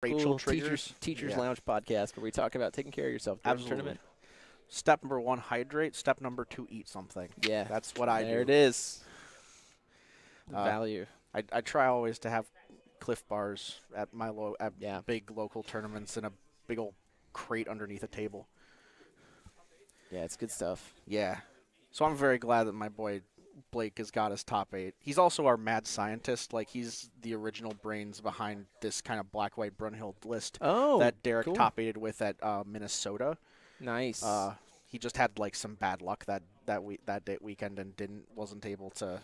Rachel triggers. Teachers Lounge podcast where we talk about taking care of yourself during the tournament. Step number 1, hydrate. Step number 2, eat something. Yeah. That's what I do. There it is. Value. I try always to have Cliff Bars at my big local tournaments in a big old crate underneath a table. Yeah, it's good stuff. Yeah. So I'm very glad that my boy Blake has got his top 8. He's also our mad scientist. Like, he's the original brains behind this kind of black-white Brunhild list that Derek top 8'd with at Minnesota. Nice. He just had like some bad luck that weekend and wasn't able to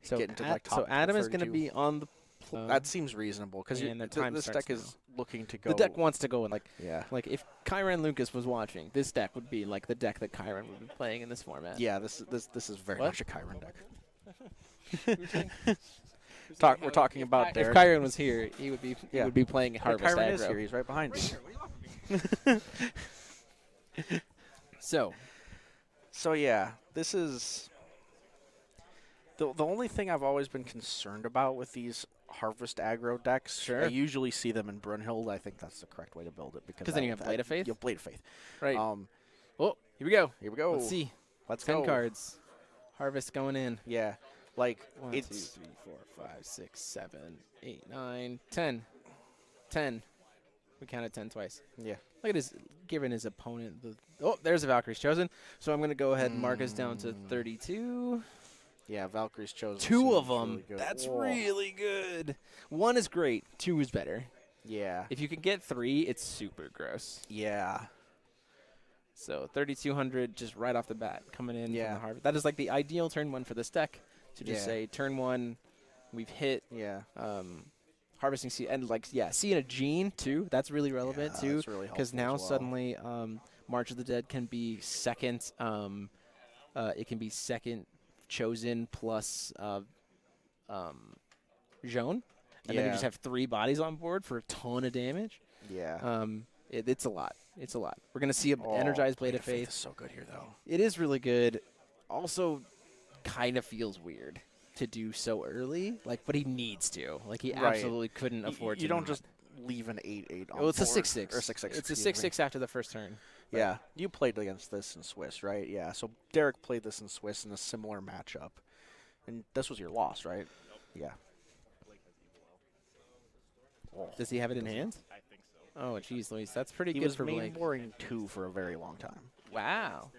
get into like top. So Adam is going to be on the. That seems reasonable because this deck is looking to go. The deck wants to go in like yeah. Like if Kyron Lucas was watching, this deck would be like the deck that Kyron would be playing in this format. Yeah, this is very much a Kyron deck. We're talking about Derek. If Kyron was here, he would be playing Harvest Kyron Aggro. is here. He's right behind me. So yeah, this is the only thing I've always been concerned about with these Harvest Aggro decks. Sure. I usually see them in Brunhild. I think that's the correct way to build it because then you have Blade of Faith. You have Blade of Faith. Right. Oh, here we go. Here we go. Let's see. Let's 10 go. cards. Harvest going in. Yeah. Like 1, 2, 3, 4, 5, 6, 7, 8, 9, 10. 10. We counted 10 twice. Yeah. Look at his giving his opponent the. Oh, there's a Valkyrie's Chosen. So I'm going to go ahead and mark us down to 32. Yeah, Valkyrie's Chosen. 2 of them. Really That's really good. 1 is great. 2 is better. Yeah. If you can get 3, it's super gross. Yeah. So 3,200 just right off the bat coming in from the Harvest. That is like the ideal turn 1 for this deck. To just say turn 1, we've hit. Yeah. Harvesting seed and seeing a gene too. That's really relevant too. That's really helpful because now as well. suddenly March of the Dead can be second. It can be second chosen plus Joan, and then you just have 3 bodies on board for a ton of damage. Yeah. It's a lot. It's a lot. We're gonna see an energized Blade of Faith. It's so good here though. It is really good. Also, kind of feels weird to do so early, but he needs to. Like, he absolutely couldn't afford to. You don't just leave an 8/8 on board. It's a 6/6. 6/6. Or 6/6. It's a 6/6 after the first turn. Yeah. You played against this in Swiss, right? Yeah. So Derek played this in Swiss in a similar matchup. And this was your loss, right? Nope. Yeah. Does he have it in hand? I think so. Oh, jeez, Luis. That's pretty He good was for main Blake. boring 2 for a very long time. Wow.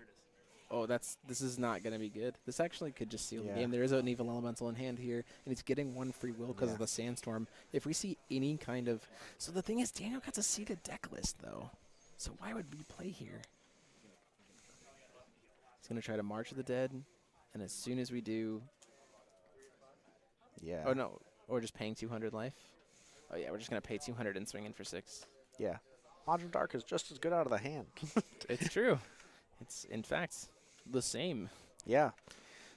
Oh, this is not going to be good. This actually could just seal the Yeah. game. There is an Evil Elemental in hand here, and he's getting 1 free will because of the Sandstorm. If we see any kind of... So the thing is, Daniel got to see the deck list, though. So why would we play here? He's going to try to March of the Dead, and as soon as we do... Yeah. Oh, no. Or just paying 200 life. Oh, yeah, we're just going to pay 200 and swing in for 6. Yeah. Modern Dark is just as good out of the hand. It's true. It's, in fact, the same. Yeah.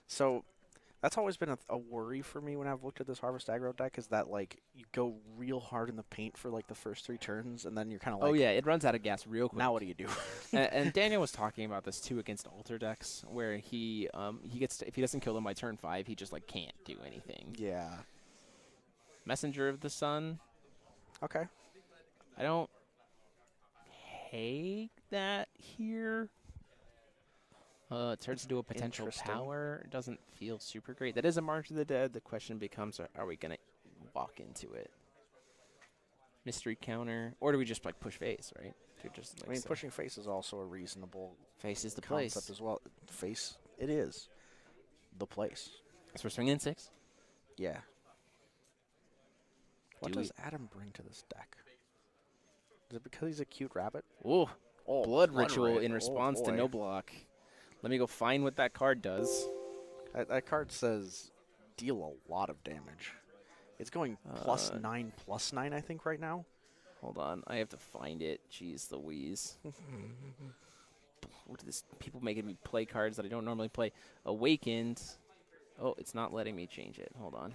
So that's always been a worry for me when I've looked at this Harvest Aggro deck is that, you go real hard in the paint for, the first 3 turns, and then you're kind of like... Oh, yeah, it runs out of gas real quick. Now what do you do? and Daniel was talking about this, too, against Alter decks, where he gets if he doesn't kill them by turn 5, he just, can't do anything. Yeah. Messenger of the Sun. Okay. I don't hate that here. It turns into a potential power. It doesn't feel super great. That is a March of the Dead. The question becomes, are we going to walk into it? Mystery counter. Or do we just, push face, right? Just, pushing face is also a reasonable face is the concept place as well. Face, it is the place. So we're swinging 6? Yeah. What does Adam bring to this deck? Is it because he's a cute rabbit? Ooh. Oh, Blood Ritual in response to no block. Let me go find what that card does. That card says deal a lot of damage. It's going +9/+9, I think, right now. Hold on. I have to find it. Jeez Louise. What is this? People making me play cards that I don't normally play. Awakened. Oh, it's not letting me change it. Hold on.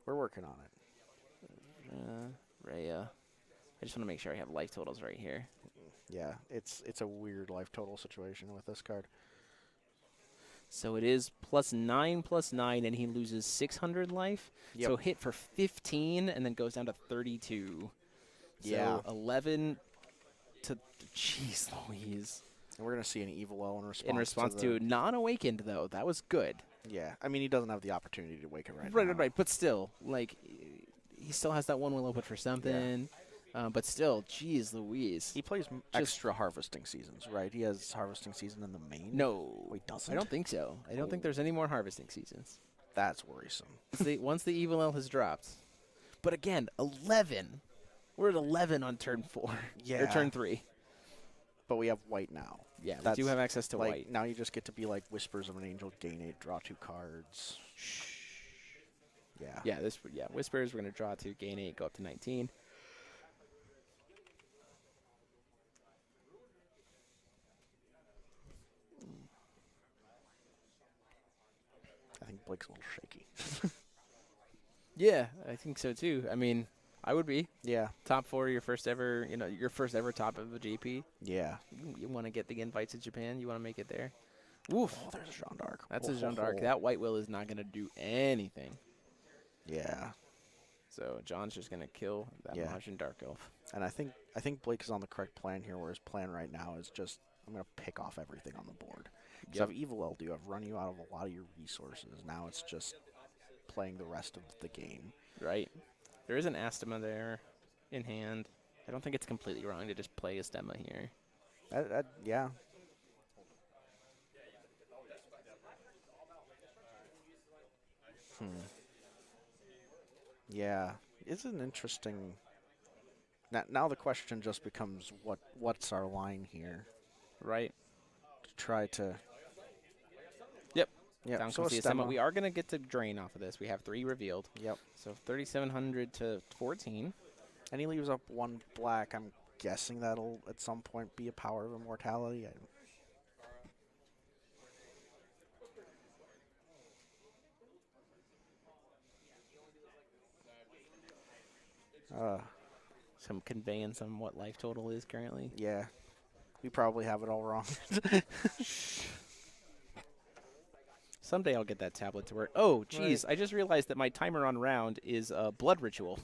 We're working on it. Rhea. I just want to make sure I have life totals right here. Yeah, it's a weird life total situation with this card. So it is +9/+9, and he loses 600 life. Yep. So hit for 15, and then goes down to 32. Yeah. So 11 to, jeez Louise. And we're going to see an Evil L in response to non-awakened, though. That was good. Yeah. I mean, he doesn't have the opportunity to awaken right now. Right. But still, like, he still has that one will open for something. Yeah. But still, geez Louise. He plays extra harvesting seasons, right? He has harvesting season in the main? No. Wait, doesn't? I don't think so. I don't think there's any more harvesting seasons. That's worrisome. Once the Evil L has dropped. But again, 11. We're at 11 on turn 4. Yeah. Or turn 3. But we have white now. Yeah, we do have access to white. Now you just get to be like Whispers of an Angel, gain 8, draw 2 cards. Yeah. Yeah, Whispers, we're going to draw 2, gain 8, go up to 19. I think Blake's a little shaky. Yeah, I think so too. I mean, I would be. Yeah. Top 4, your first ever top of a GP. Yeah. You want to get the invite to Japan. You want to make it there. Oof. Oh, there's a Jeanne d'Arc. That's a Jeanne d'Arc. That white will is not going to do anything. Yeah. So John's just going to kill that Majin Dark Elf. And I think Blake is on the correct plan here, where his plan right now is just, I'm going to pick off everything on the board. So I have Evil L, I've run you out of a lot of your resources. Now it's just playing the rest of the game. Right. There is an Astema there in hand. I don't think it's completely wrong to just play Astema here. Yeah. Yeah. It's an interesting... Now the question just becomes what's our line here? Right. To try to... Yep. Yeah, Down so comes the Astema. We are going to get to drain off of this. We have 3 revealed. Yep. So 3,700 to 14. And he leaves up 1 black. I'm guessing that'll at some point be a Power of Immortality. Some conveyance on what life total is currently. Yeah. We probably have it all wrong. Someday I'll get that tablet to work. Oh, jeez. Right. I just realized that my timer on round is a blood ritual.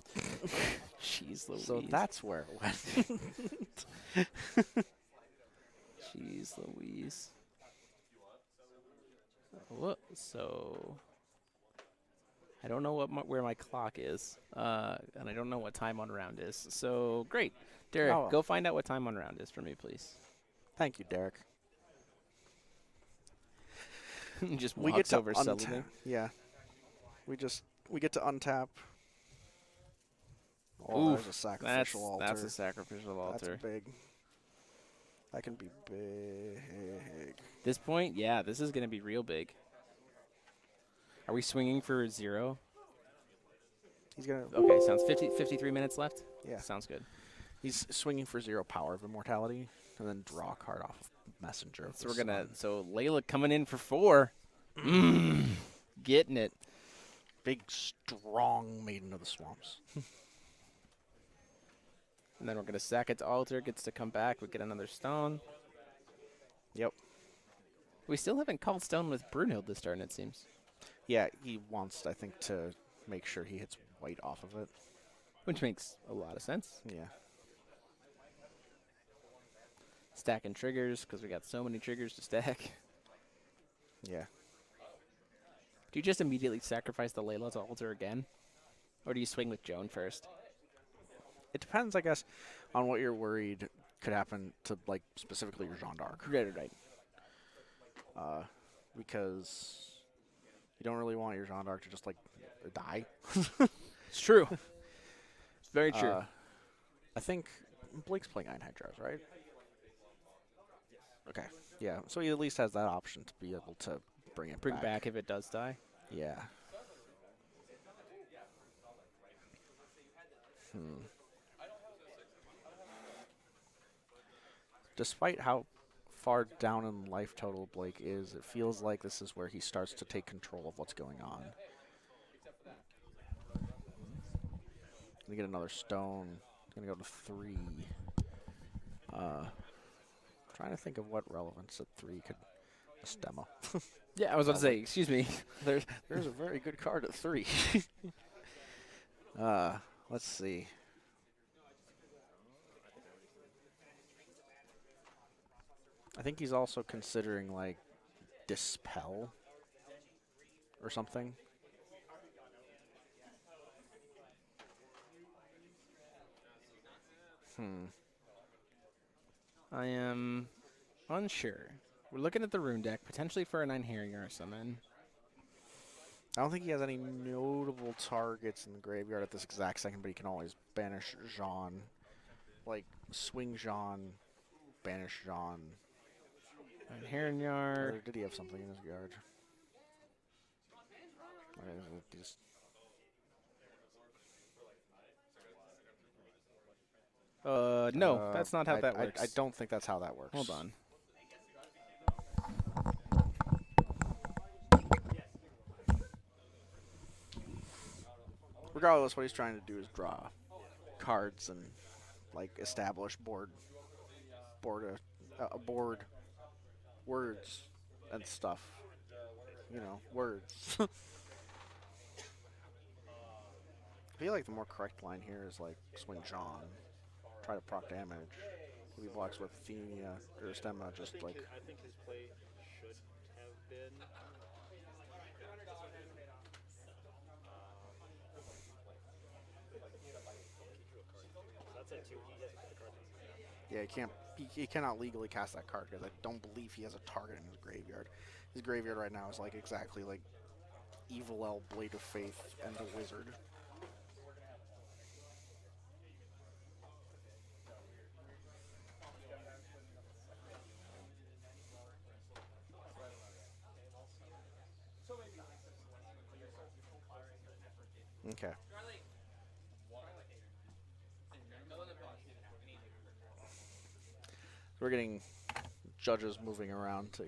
Jeez Louise. So that's where it went. Jeez Louise. What? So I don't know where my clock is, and I don't know what time on round is. So great. Derek, go find out what time on round is for me, please. Thank you, Derek. Just walks over suddenly. Yeah. We get to untap. Oh, there's a sacrificial altar. That's a sacrificial altar. That's big. That can be big. This point, yeah, this is going to be real big. Are we swinging for 0? He's going to... Okay, sounds 53 minutes left? Yeah. Sounds good. He's swinging for 0 Power of Immortality, and then draw a card off of Messenger. So we're going to... So Layla coming in for 4. Getting it. Big, strong Maiden of the Swamps. And then we're going to sack it to altar. Gets to come back. We get another stone. Yep. We still haven't called stone with Brunhild this turn, it seems. Yeah, he wants, I think, to make sure he hits white off of it. Which makes a lot of sense. Yeah. Stacking triggers, because we got so many triggers to stack. Yeah. Do you just immediately sacrifice the Layla to altar again? Or do you swing with Joan first? It depends, I guess, on what you're worried could happen to, like, specifically your Jeanne d'Arc. Right. Because you don't really want your Jeanne d'Arc to just, like, die. It's true. It's very true. I think Blake's playing Iron Hydras, right? Okay. Yeah, so he at least has that option to be able to bring it back if it does die. Yeah. Despite how far down in life total Blake is, it feels like this is where he starts to take control of what's going on. Gonna get another stone. Gonna go to 3. Trying to think of what relevance at 3 could... Astema. Yeah, I was about to say, excuse me. There's a very good card at 3. Let's see. I think he's also considering, like, Dispel or something. I am unsure. We're looking at the rune deck, potentially for a 9 Herringer summon. I don't think he has any notable targets in the graveyard at this exact second, but he can always banish Jean. Like, swing Jean, banish Jean. 9 Herringer. Or did he have something in his yard? No, that's not how that works. I don't think that's how that works. Hold on. Regardless, what he's trying to do is draw cards and, like, establish board words and stuff. You know, words. I feel like the more correct line here is, like, swing Jean, try to proc damage. If he blocks with Athenia or Stemma, just like. I think his play should have been. That's it too. He hasn't put the card in. Yeah, he can't. He cannot legally cast that card because I don't believe he has a target in his graveyard. His graveyard right now is like exactly like Evil L, Blade of Faith, and the Wizard. Okay. We're getting judges moving around to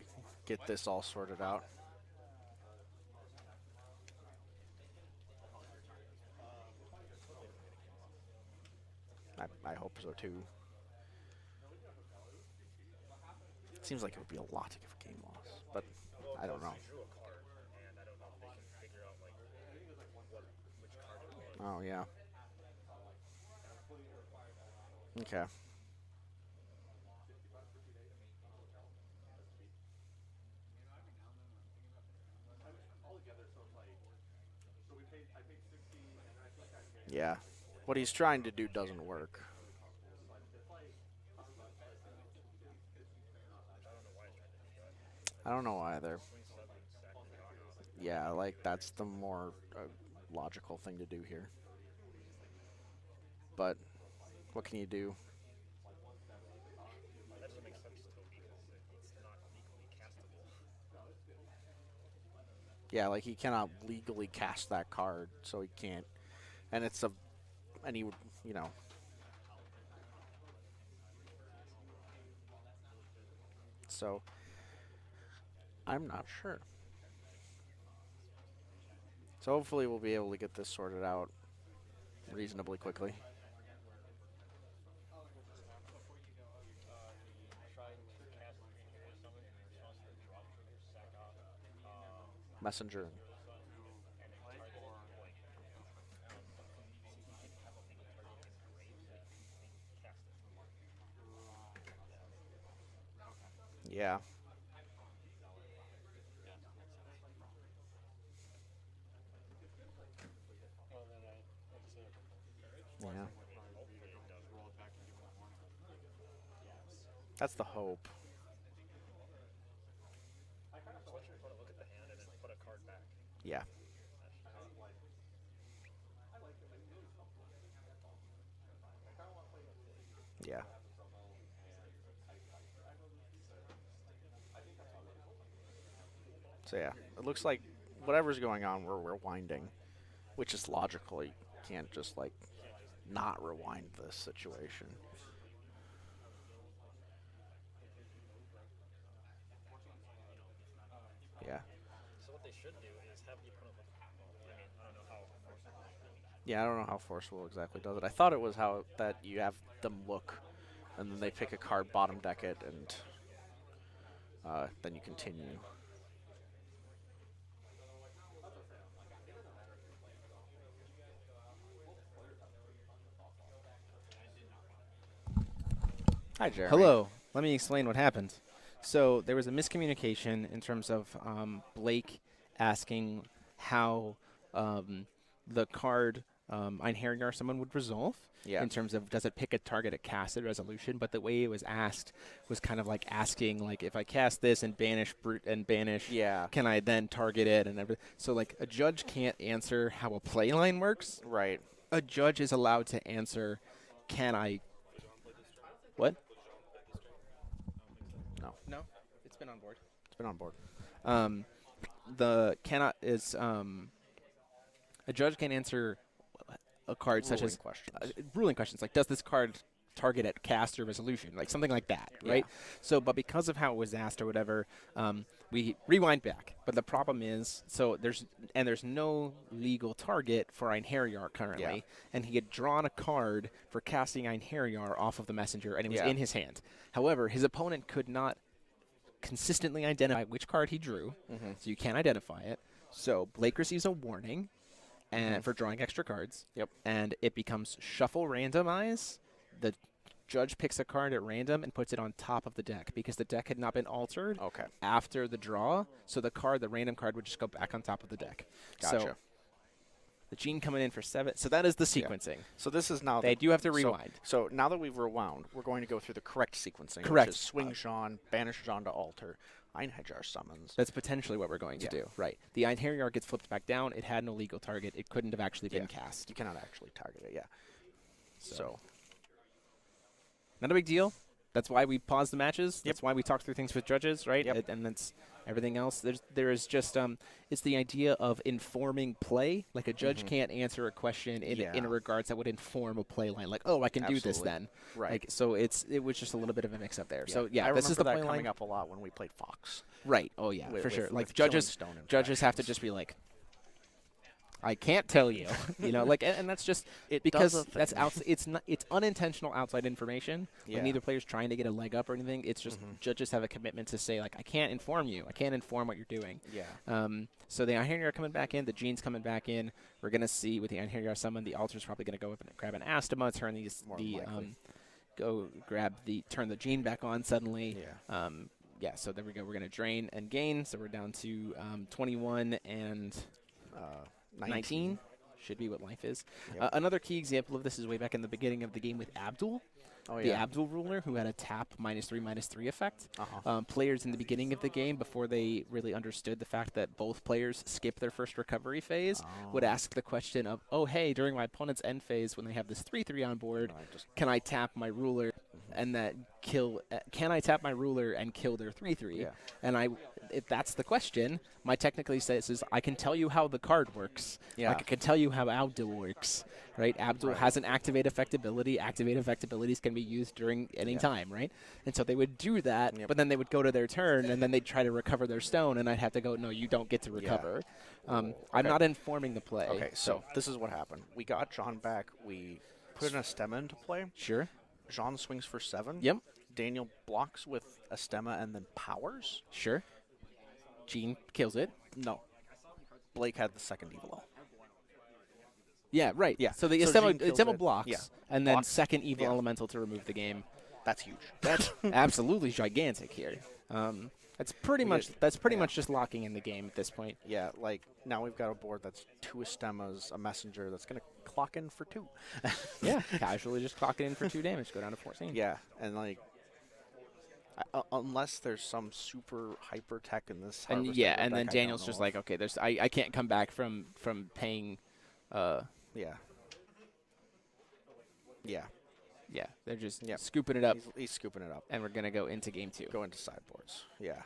get this all sorted out. I hope so too. It seems like it would be a lot to give a game loss, but I don't know. Oh, yeah. Okay. Yeah. What he's trying to do doesn't work. I don't know either. Yeah, like, that's the more logical thing to do here. But what can you do? That doesn't make sense to me because it's not legally castable. Yeah, like, he cannot legally cast that card, so he can't. And it's a, and he would, you know. So, I'm not sure. So hopefully we'll be able to get this sorted out reasonably quickly. Messenger. Yeah. Yeah. That's the hope. Yeah. Yeah. So yeah, it looks like whatever's going on, we're rewinding, which is logical. You can't just like not rewind this situation. Yeah. So what they should do is have the opponent look. I mean, I don't know how forceful. Yeah, I don't know how forceful exactly does it. I thought it was how that you have them look, and then they pick a card, bottom deck it, and then you continue. Hi, Jeremy. Hello. Let me explain what happened. So there was a miscommunication in terms of Blake asking how the card Einherjar someone would resolve. Yeah. In terms of does it pick a target at casted resolution, but the way it was asked was kind of like asking like if I cast this and banish brute and banish, can I then target it and everything? So like a judge can't answer how a play line works. Right. A judge is allowed to answer, can I? What? No. No, it's been on board. It's been on board. The cannot is a judge can answer a card such as ruling questions like does this card target at cast or resolution, like something like that, right? So, but because of how it was asked or whatever, we rewind back. But the problem is, so there's no legal target for Einherjar currently, and he had drawn a card for casting Einherjar off of the messenger, and it was in his hand. However, his opponent could not consistently identify which card he drew, so you can't identify it. So Blake receives a warning and for drawing extra cards. And it becomes shuffle randomize. The judge picks a card at random and puts it on top of the deck because the deck had not been altered after the draw. So the random card would just go back on top of the deck. Gotcha. So the Gene coming in for 7. So that is the sequencing. So this is now. They do have to rewind. So now that we've rewound, we're going to go through the correct sequencing. Correct. Which is swing Jean, banish Jean to alter, Einherjar summons. That's potentially what we're going to do. Right. The Einherjar gets flipped back down. It had no legal target. It couldn't have actually been cast. You cannot actually target it, So. Not a big deal. That's why we pause the matches. That's why we talk through things with judges, right? And that's everything else. There is just it's the idea of informing play. Like a judge can't answer a question in regards that would inform a play line. Like, oh, I can do this then. Right. Like, so it was just a little bit of a mix up there. So I this is the that play coming line. up a lot when we played Fox. Right. Oh yeah, for sure. Like with judges have to just be like, I can't tell you, like, and that's just because that's it's unintentional outside information. Like neither player's trying to get a leg up or anything. It's just judges have a commitment to say like, I can't inform you. I can't inform what you're doing. So the Einherjar coming back in, the Gene's coming back in. We're gonna see with the Einherjar summon, the Alter's probably gonna go up and grab an Astema, turn turn the Gene back on suddenly. So there we go. We're gonna drain and gain. So we're down to 21 and 19 should be what life is. Another key example of this is way back in the beginning of the game with Abdul. The Abdul ruler who had a tap -3/-3 effect. Players in the beginning of the game, before they really understood the fact that both players skip their first recovery phase, would ask the question of, oh, hey, during my opponent's end phase when they have this 3/3 on board, can I tap my ruler and can I tap my ruler and kill their 3/3? And if that's the question, my technically says is I can tell you how the card works. Like I can tell you how Abdul works, right? Abdul has an activate effect ability. Activate effect abilities can be used during any time, right? And so they would do that, but then they would go to their turn, and then they'd try to recover their stone, and I'd have to go, no, you don't get to recover. I'm not informing the play. Okay, so this is what happened. We got John back. We put an Astema into play. Sure. Jean swings for 7. Yep. Daniel blocks with Astema and then powers. Sure. Gene kills it. No. Blake had the second evil. Yeah, right. Yeah. So the Astema blocks, and then second evil elemental to remove the game. That's huge. That's absolutely gigantic here. That's pretty much just locking in the game at this point. Yeah, like now we've got a board that's 2 Astemas, a messenger that's going to clock in for 2. Casually just clock it in for 2 damage, go down to 14. Yeah, and like unless there's some super hyper tech in this. And and then Daniel's just like, okay, I can't come back from paying. Yeah, they're just scooping it up. He's scooping it up. And we're going to go into game 2. Go into sideboards. Yeah.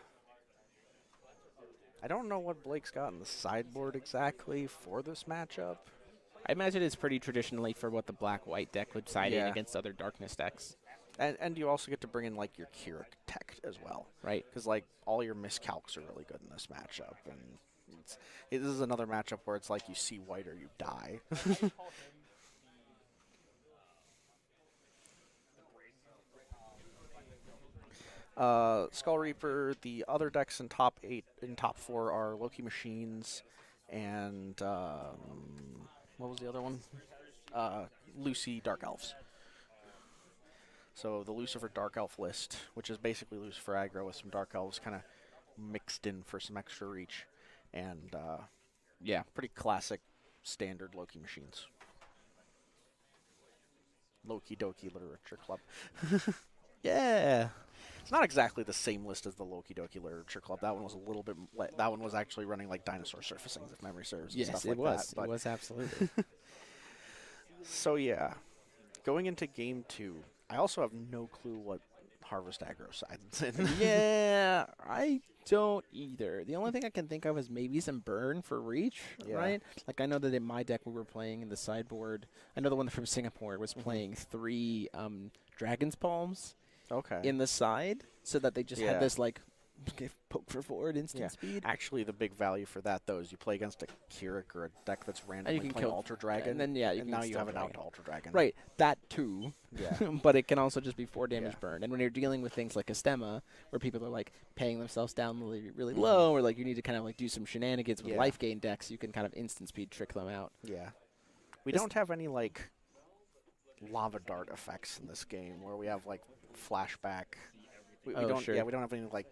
I don't know what Blake's got in the sideboard exactly for this matchup. I imagine it's pretty traditionally for what the black-white deck would side in against other darkness decks. And you also get to bring in, like, your Keurig tech as well. Right. Because, like, all your miscalcs are really good in this matchup. And this is another matchup where it's like you see white or you die. Skull Reaper, the other decks in top 4 are Loki Machines and what was the other one? Lucy Dark Elves. So the Lucifer Dark Elf list, which is basically Lucifer aggro with some Dark Elves kind of mixed in for some extra reach. And, yeah, pretty classic standard Loki machines. Loki Doki Literature Club. yeah. It's not exactly the same list as the Loki Doki Literature Club. That one was a little bit. That one was actually running like dinosaur surfacings, if memory serves. Yes, and stuff it like was. That, it was absolutely. So yeah, going into game 2, I also have no clue what Harvest Aggro side's in. Yeah, I don't either. The only thing I can think of is maybe some burn for reach, right? Like I know that in my deck we were playing in the sideboard. I know the one from Singapore was playing 3 Dragon's Palms. Okay. In the side, so that they just had this like poke for forward instant speed. Actually, the big value for that though is you play against a Keurig or a deck that's randomly playing Ultra Dragon, and then and now you have an out Ultra Dragon. Right, that too. Yeah. But it can also just be 4 damage burn. And when you're dealing with things like a Stemma, where people are like paying themselves down really low, or like you need to kind of like do some shenanigans with life gain decks, you can kind of instant speed trick them out. Yeah. We don't have any like lava dart effects in this game where we have like flashback. We don't. Sure. Yeah, we don't have any like.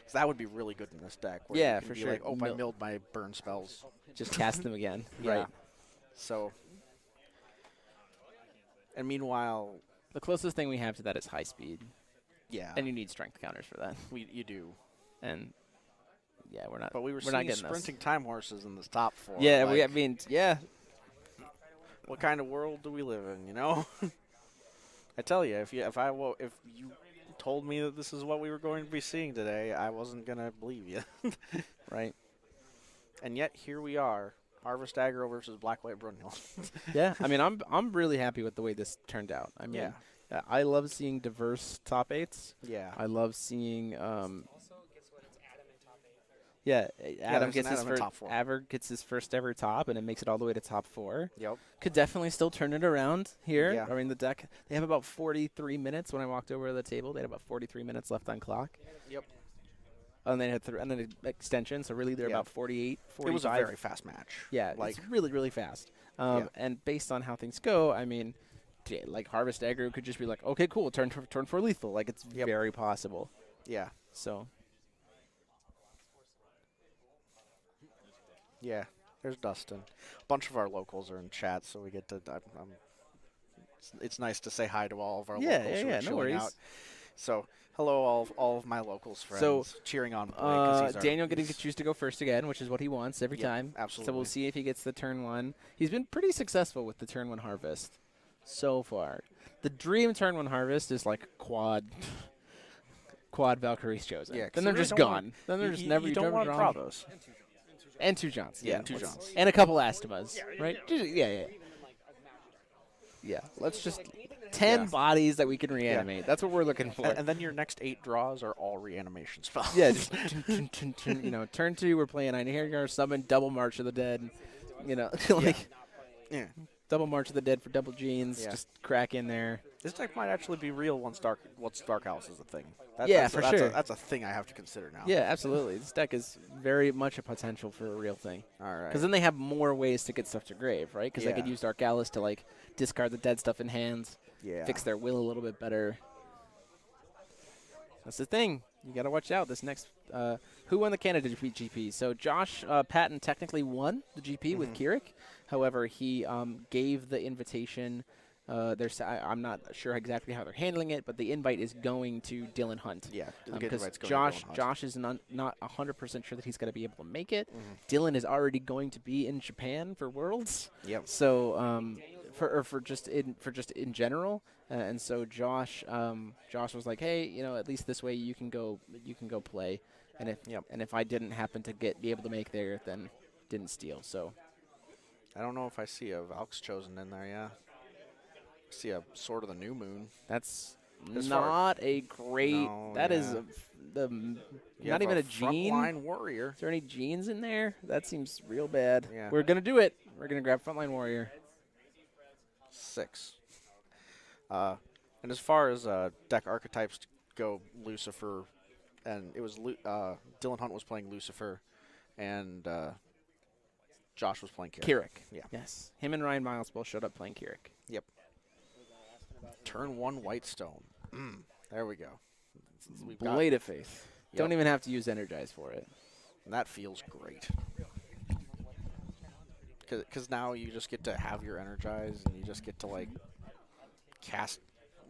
Cause that would be really good in this deck. Where Yeah, you can for be sure. Like, oh, I milled my burn spells. Just cast them again. Yeah. Right. So. And meanwhile, the closest thing we have to that is high speed. Yeah. And you need strength counters for that. You do. And yeah, we're not. But we were not seeing getting sprinting time horses in this top 4. Yeah, like, I mean, yeah. What kind of world do we live in? You know. I tell you, if you told me that this is what we were going to be seeing today, I wasn't gonna believe you. Right. And yet here we are, Harvest Aggro versus Black White Brunhild. Yeah, I mean, I'm really happy with the way this turned out. I mean, I love seeing diverse top 8s. Yeah. I love seeing. Adam gets his first. top 4. Aver gets his first ever top, and it makes it all the way to top 4. Yep. Could definitely still turn it around here. Yeah. I mean, the deck, they have about 43 minutes. When I walked over to the table, they had about 43 minutes left on clock. Yep. And they had and then an extension, so really they're about 48, 45. It was a very fast match. Yeah, like it's really, really fast. And based on how things go, I mean, like Harvest Aggro could just be like, okay, cool, turn for lethal. Like, it's very possible. Yeah. So. Yeah, there's Dustin. A bunch of our locals are in chat, so we get to. It's nice to say hi to all of our locals who are no chilling worries. out. So, hello, all of my locals friends. So, cheering on. Blake, Daniel getting to choose to go first again, which is what he wants every time. Absolutely. So we'll see if he gets the turn 1. He's been pretty successful with the turn 1 harvest so far. The dream turn 1 harvest is like quad Valkyrie's chosen. Yeah, then they're just gone. Then they're just never. You don't want Prados. And 2 Johns. Yeah, 2 Johns. And a couple Astemas, right? Yeah. Let's just 10 bodies that we can reanimate. That's what we're looking for. And then your next 8 draws are all reanimation spells. Yeah, just turn 2, we're playing Einherjar, summon, double March of the Dead. Double March of the Dead for double genes. Just crack in there. This deck might actually be real once Dark House is a thing. For sure. That's a thing I have to consider now. Yeah, absolutely. This deck is very much a potential for a real thing. All right. Because then they have more ways to get stuff to grave, right? Because they could use Dark Alice to like discard the dead stuff in hands, fix their will a little bit better. That's the thing. You got to watch out. This next, who won the Canada GP? So Josh Patton technically won the GP with Keurig. However, he gave the invitation. I'm not sure exactly how they're handling it, but the invite is going to Dylan Hunt. Yeah, because Josh is not 100% sure that he's going to be able to make it. Dylan is already going to be in Japan for Worlds. Yep. So for just in general, and so Josh was like, hey, at least this way you can go play, and if I didn't happen to be able to make there, then didn't steal. So I don't know if I see a Valk's chosen in there. Yeah. See a Sword of the New Moon. That's not a great. No, that is not even a gene. Frontline warrior. Is there any genes in there? That seems real bad. Yeah. We're gonna do it. We're gonna grab Frontline Warrior. 6. And as far as deck archetypes go, Lucifer, and it was Dylan Hunt was playing Lucifer, and Josh was playing Keurig. Yeah. Yes. Him and Ryan Miles both showed up playing Keurig. Yep. Turn 1 Whitestone. There we go. Blade of Faith. Yep. Don't even have to use Energize for it. And that feels great. Because now you just get to have your Energize, and you just get to, like, cast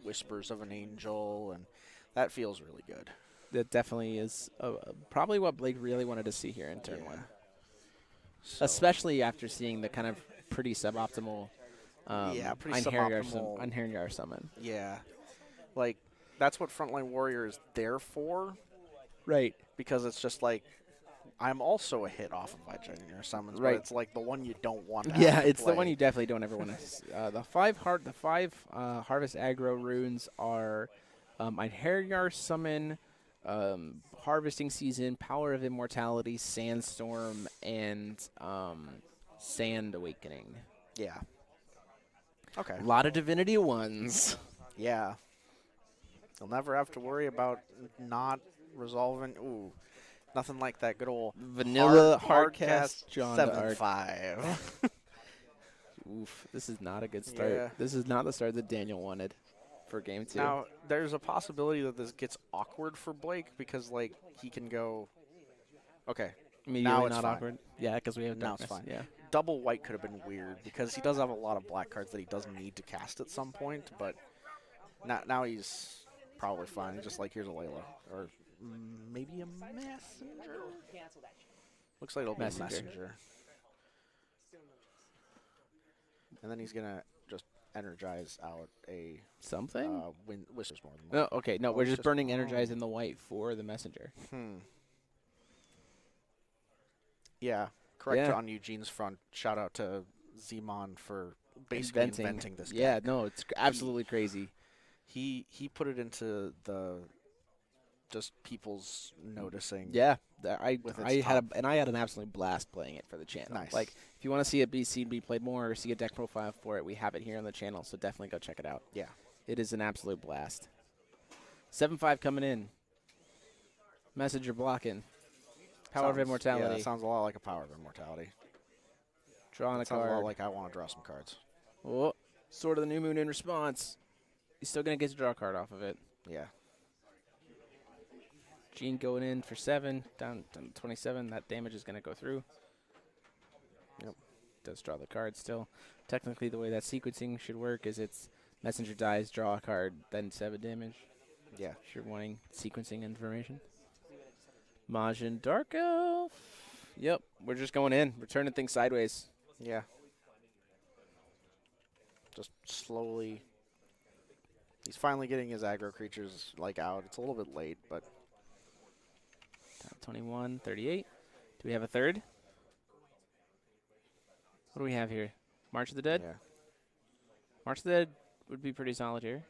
Whispers of an Angel, and that feels really good. That definitely is probably what Blake really wanted to see here in turn 1. So Especially after seeing the kind of pretty suboptimal pretty suboptimal Einherjar summon. Yeah. Like, that's what Frontline Warrior is there for. Right. Because it's just like, I'm also a hit off of Einherjar summons, right. but it's like the one you don't want to Yeah, have to it's play. the one you definitely don't ever want to the five Harvest Aggro runes are Einherjar summon, Harvesting Season, Power of Immortality, Sandstorm, and Sand Awakening. Yeah. Okay. A lot of Divinity 1s. Yeah. You'll never have to worry about not resolving. Ooh, nothing like that good old Vanilla Hardcast John 7-5. Oof, this is not a good start. Yeah. This is not the start that Daniel wanted for game 2. Now, there's a possibility that this gets awkward for Blake because, like, he can go. Okay. Immediately now it's not fine. awkward. Yeah, because we have Now it's darkness. fine. Yeah. Double white could have been weird because he does have a lot of black cards that he does need to cast at some point, but now he's probably fine. He's just like, here's a Layla. Or maybe a Messenger? Looks like it'll be a Messenger. And then he's going to just energize out a something? Whispers more than No, one. okay. No, we're just burning Energize in the white for the Messenger. Yeah. Correct on Eugene's front. Shout out to Zemon for basically inventing this deck. Yeah, no, it's absolutely crazy. He put it into the just people's noticing. Yeah, I had an absolute blast playing it for the channel. Nice. Like, if you want to see it be seen, be played more, or see a deck profile for it, we have it here on the channel. So definitely go check it out. Yeah, it is an absolute blast. 7-5 coming in. Messenger blocking. Power of Immortality. Yeah, that sounds a lot like a Power of Immortality. Drawing a card. Sounds a lot like I want to draw some cards. Oh, Sword of the New Moon in response. He's still going to get to draw a card off of it. Yeah. Gene going in for 7, down to 27. That damage is going to go through. Yep. Does draw the card still. Technically, the way that sequencing should work is it's Messenger dies, draw a card, then 7 damage. Yeah. If you're wanting sequencing information. Majin Dark Elf. Yep, we're just going in. We're turning things sideways. Yeah. Just slowly. He's finally getting his aggro creatures like out. It's a little bit late, but 21, 38. Do we have a third? What do we have here? March of the Dead? yeah. March of the Dead would be pretty solid here.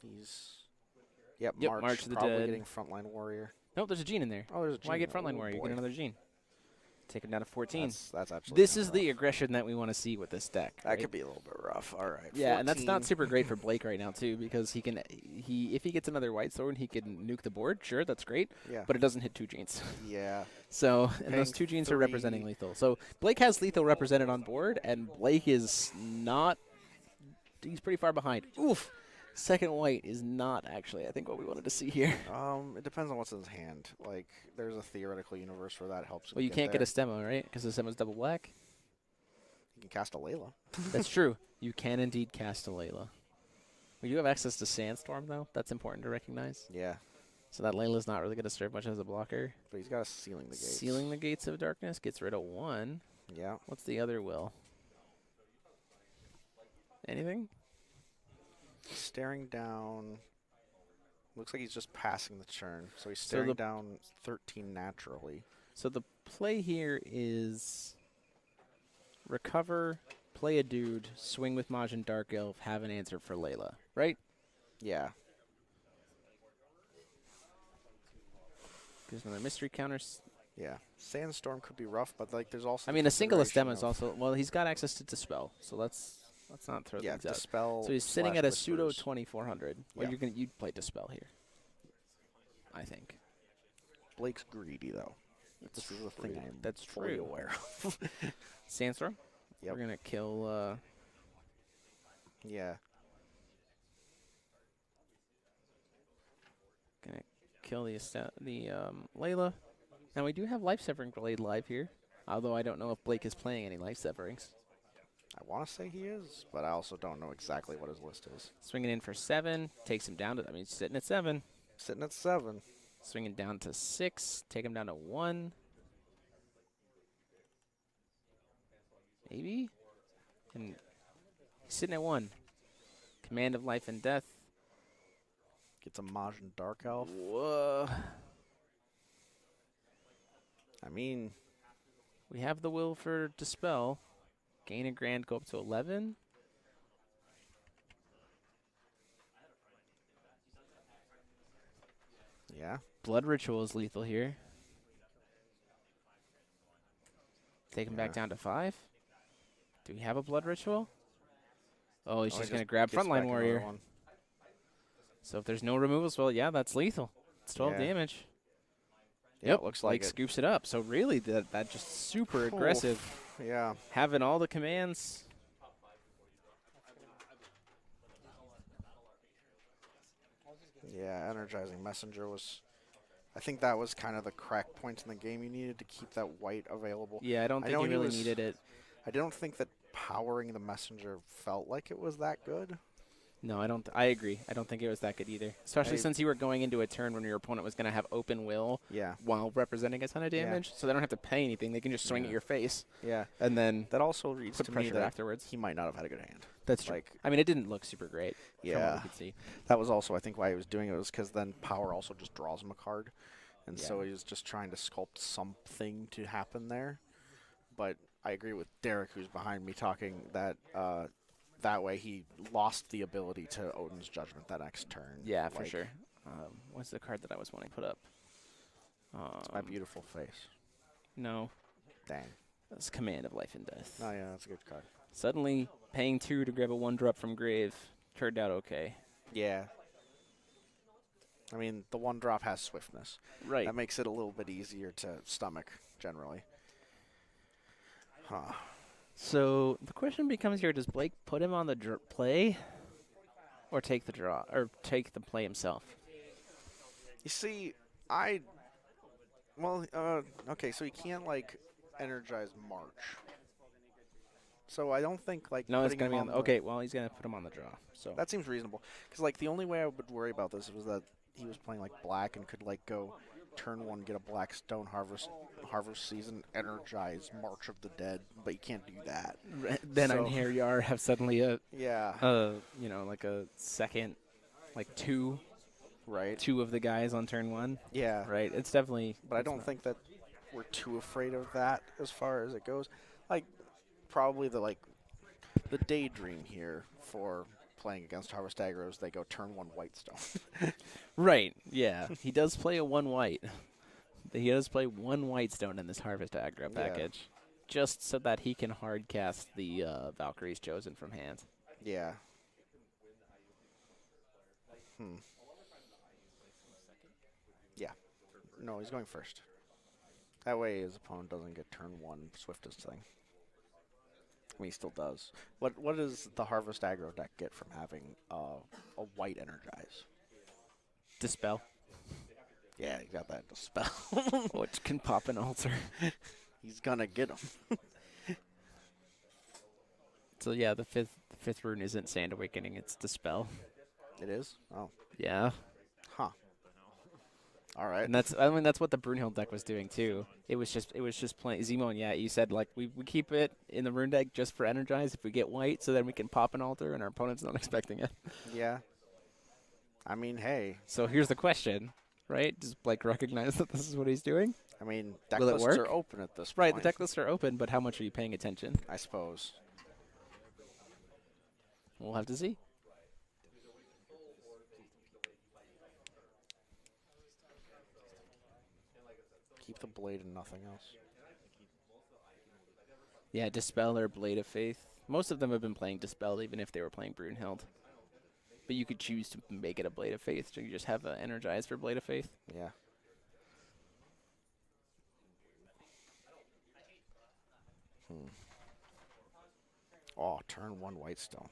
He's March of the probably Dead. getting Frontline Warrior. Nope, there's a Gene in there. Oh, there's a Gene. Why get Frontline Oh, Warrior? You boy. get another Gene. Take him down to 14. That's actually This kinda is the rough. aggression that we want to see with this deck. That right? could be a little bit rough. All right. Yeah, and that's not 14. super great for Blake right now too, because if he gets another white sword, he can nuke the board. Sure, that's great. Yeah. But it doesn't hit 2 Genes. Yeah. So, and those Paying 2 Genes are 3. representing lethal. So Blake has lethal represented on board, and Blake is not. He's pretty far behind. Oof. Second white is not actually, I think, what we wanted to see here. It depends on what's in his hand. Like, there's a theoretical universe where that helps. Well, you can't get a Stemma, right? Because the Stemma's double black. You can cast a Layla. That's true. You can indeed cast a Layla. We do have access to Sandstorm, though. That's important to recognize. Yeah. So that Layla's not really going to serve much as a blocker. But he's got a Sealing the Gates. Sealing the Gates of Darkness gets rid of 1. Yeah. What's the other will? Anything? Staring down. Looks like he's just passing the turn. So he's staring down 13 naturally. So the play here is recover, play a dude, swing with Majin Dark Elf, have an answer for Layla, right? Yeah. Gives another mystery counter. Yeah. Sandstorm could be rough, but like there's also. I mean, a single Stemma is also. Well, he's got access to Dispel, so let's not throw things out. Dispel. So he's sitting at a Whispers. pseudo 2400. Well, Yeah. you'd play Dispel here, I think. Blake's greedy though. This is the thing I'm That's fully true. aware of. Sandstorm. Yep. We're gonna kill. Yeah. kill the Layla. Now we do have Life Severing Blade live here, although I don't know if Blake is playing any Life Severings. I want to say he is, but I also don't know exactly what his list is. Swinging in for 7, takes him down to, I mean, sitting at 7. Sitting at 7. Swinging down to 6, take him down to 1. Maybe? And he's sitting at 1. Command of Life and Death. Gets a Majin Dark Elf. Whoa. I mean, we have the will for Dispel. Gain a grand, go up to 11. Yeah. Blood Ritual is lethal here. Take him back down to 5. Do we have a Blood Ritual? Oh, he's just going to grab Frontline Warrior. So if there's no removals, well, yeah, that's lethal. It's 12 damage. Yep, looks like it scoops it up. So really, that just super aggressive. Yeah. Having all the commands. Yeah, Energizing Messenger was... I think that was kind of the crack point in the game. You needed to keep that white available. Yeah, I don't think you really needed it. I don't think that powering the Messenger felt like it was that good. No, I don't. I agree. I don't think it was that good either. Especially since you were going into a turn when your opponent was going to have open will while representing a ton of damage. So they don't have to pay anything. They can just swing at your face. Yeah. And then that also reads put to pressure me that afterwards. He might not have had a good hand. That's true. I mean, it didn't look super great from what we could see. That was also, I think, why he was doing it was because then power also just draws him a card. And so he was just trying to sculpt something to happen there. But I agree with Derek, who's behind me, talking that that way he lost the ability to Odin's Judgment that next turn. Yeah, for sure. What's the card that I was wanting to put up? It's My Beautiful Face. No. Dang. That's Command of Life and Death. Oh, yeah, that's a good card. Suddenly, paying 2 to grab a 1-drop from Grave turned out okay. Yeah. I mean, the 1-drop has swiftness. Right. That makes it a little bit easier to stomach, generally. Huh. So the question becomes here, does Blake put him on the play or take the draw, or take the play himself? You see, okay, so he can't, like, energize March. So I don't think, like, no, it's going to be on the, okay, well, he's going to put him on the draw. So that seems reasonable. Because, like, the only way I would worry about this was that he was playing, like, black and could, like, go turn 1, get a black stone, harvest season, energize March of the Dead, but you can't do that. Then on here you have suddenly a you know, like a second, like 2, right? 2 of the guys on turn 1. Yeah, right. It's definitely. But I don't think that we're too afraid of that as far as it goes. Like, probably the daydream here for playing against Harvest Aggros, they go turn 1 white stone. Right, yeah. He does play a 1 white. He does play 1 white stone in this Harvest Aggro package, just so that he can hard cast the Valkyrie's Chosen from hand. Yeah. Yeah. No, he's going first. That way his opponent doesn't get turn 1 swiftest thing. I mean, he still does. What does the Harvest Aggro deck get from having a white energize? Dispel. Yeah, he got that Dispel. Which can pop an altar. He's gonna get him. So yeah, the fifth rune isn't Sand Awakening, it's Dispel. It is? Oh. Yeah. Huh. All right. And that's what the Brunhild deck was doing too. It was just playing Zemo, and yeah, you said like we keep it in the rune deck just for energize if we get white, so then we can pop an altar and our opponent's not expecting it. Yeah. I mean, hey. So here's the question, right? Does Blake recognize that this is what he's doing? I mean, deck lists are open at this point. Right, the deck lists are open, but how much are you paying attention? I suppose. We'll have to see. Keep the blade and nothing else. Yeah, Dispel or Blade of Faith. Most of them have been playing Dispel, even if they were playing Brunhild. But you could choose to make it a Blade of Faith, so you just have an Energize for Blade of Faith. Yeah. Oh, turn 1 white stone.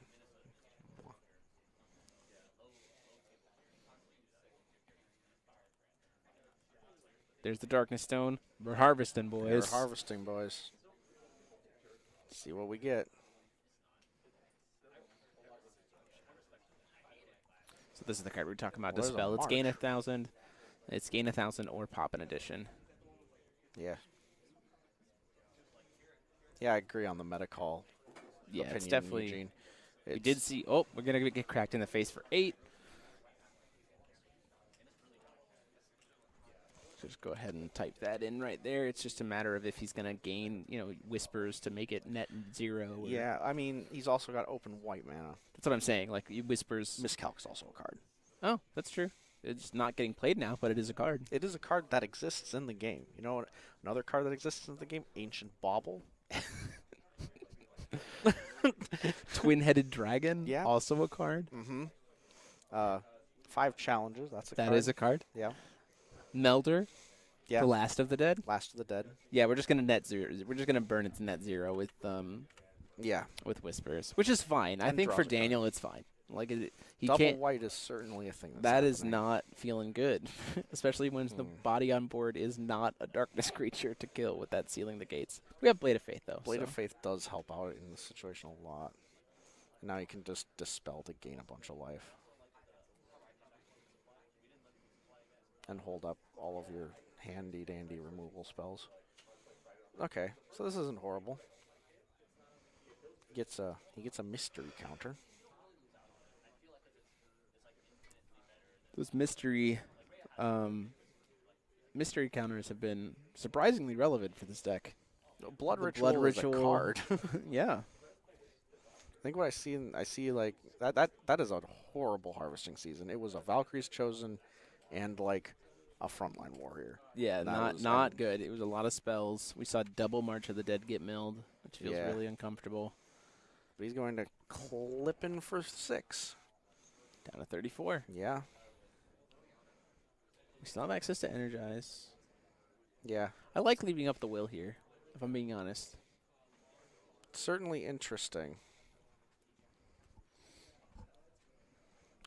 There's the Darkness Stone. We're harvesting, boys. We're harvesting, boys. See what we get. So this is the card we're talking about. What is a Dispel. It's mark? gain 1,000. It's gain 1,000 or pop an addition. Yeah. Yeah, I agree on the meta call. Yeah, it's opinion, definitely. Eugene. We did see. Oh, we're going to get cracked in the face for 8. So just go ahead and type that in right there. It's just a matter of if he's going to gain, whispers to make it net 0. Yeah, I mean, he's also got open white mana. That's what I'm saying. Like, whispers. Miscalc's also a card. Oh, that's true. It's not getting played now, but it is a card. It is a card that exists in the game. You know what? Another card that exists in the game? Ancient Bauble. Twin-headed dragon. Yeah. Also a card. Mm-hmm. 5 challenges. That's a card. That is a card. Yeah. Melder. Yeah. The Last of the Dead. Last of the Dead. Yeah, we're just gonna net 0. We're just gonna burn it to net 0 with Yeah. with whispers, which is fine. I And think for draws a card. Daniel, it's fine. Like he Double can't. white is certainly a thing. That is happening. not feeling good, especially when the body on board is not a darkness creature to kill with that sealing the gates. We have Blade of Faith though. Blade so. of Faith does help out in this situation a lot. Now you can just dispel to gain a bunch of life. And hold up all of your handy-dandy removal spells. Okay, so this isn't horrible. He gets a mystery counter. Those mystery counters have been surprisingly relevant for this deck. Blood The Ritual Blood is a Ritual. card. Yeah. I think what I see like that is a horrible harvesting season. It was a Valkyrie's Chosen and like a frontline warrior. Yeah, That not good. It was a lot of spells. We saw double March of the Dead get milled, which feels Yeah. really uncomfortable. But he's going to clip in for 6. Down to 34. Yeah. We still have access to Energize. Yeah. I like leaving up the will here, if I'm being honest. Certainly interesting.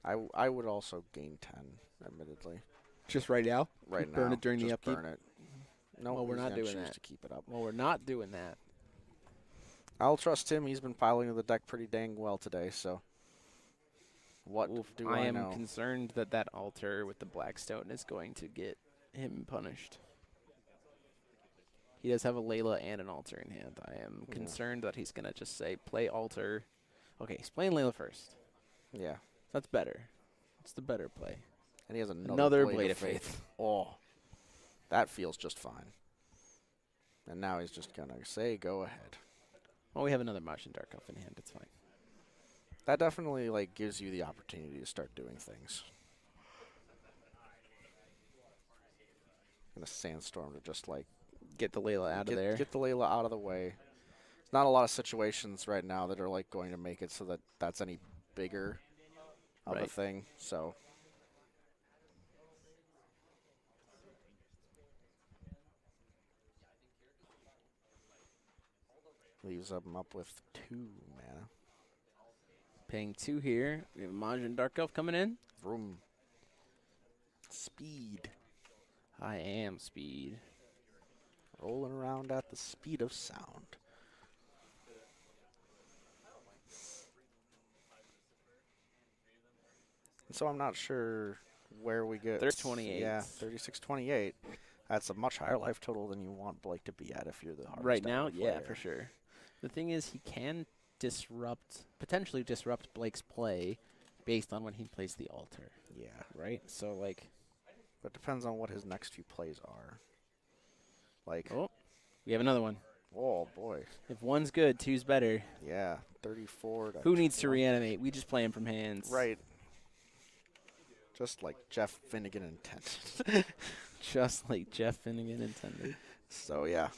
I would also gain 10, admittedly. Just right now? Right now. Burn it during the just upkeep? burn it. No, Well, we're not doing choose that. to keep it up. Well, we're not doing that. I'll trust him. He's been piling the deck pretty dang well today, so what do I know? I am concerned that that altar with the Blackstone is going to get him punished. He does have a Layla and an altar in hand. I am concerned that he's going to just say, play altar. Okay, he's playing Layla first. Yeah. That's better. It's the better play. And he has Another Blade of Faith. Oh, that feels just fine. And now he's just going to say, go ahead. Well, we have another Martian Dark Elf in hand. It's fine. That definitely like gives you the opportunity to start doing things. And a Sandstorm to just like Get the Layla out of there. Get the Layla out of the way. There's not a lot of situations right now that are like going to make it so that that's any bigger of a thing. So leaves them up with 2 mana. Paying 2 here. We have a Martian Dark Elf coming in. Vroom. Speed. I am speed. Rolling around at the speed of sound. And so I'm not sure where we get. 36-28. Yeah, 36-28. That's a much higher life total than you want Blake to be at if you're the Harvest Right now, Hour yeah, player. for sure. The thing is, he can potentially disrupt Blake's play based on when he plays the altar. Yeah, Right? So, like... but it depends on what his next few plays are. Like, Oh, we have another one. oh boy. If one's good, two's better. Yeah, 34 to Who needs to 20. reanimate? We just play him from hands. Right. Just like Jeff Finnegan intended. Just like Jeff Finnegan intended. So, yeah.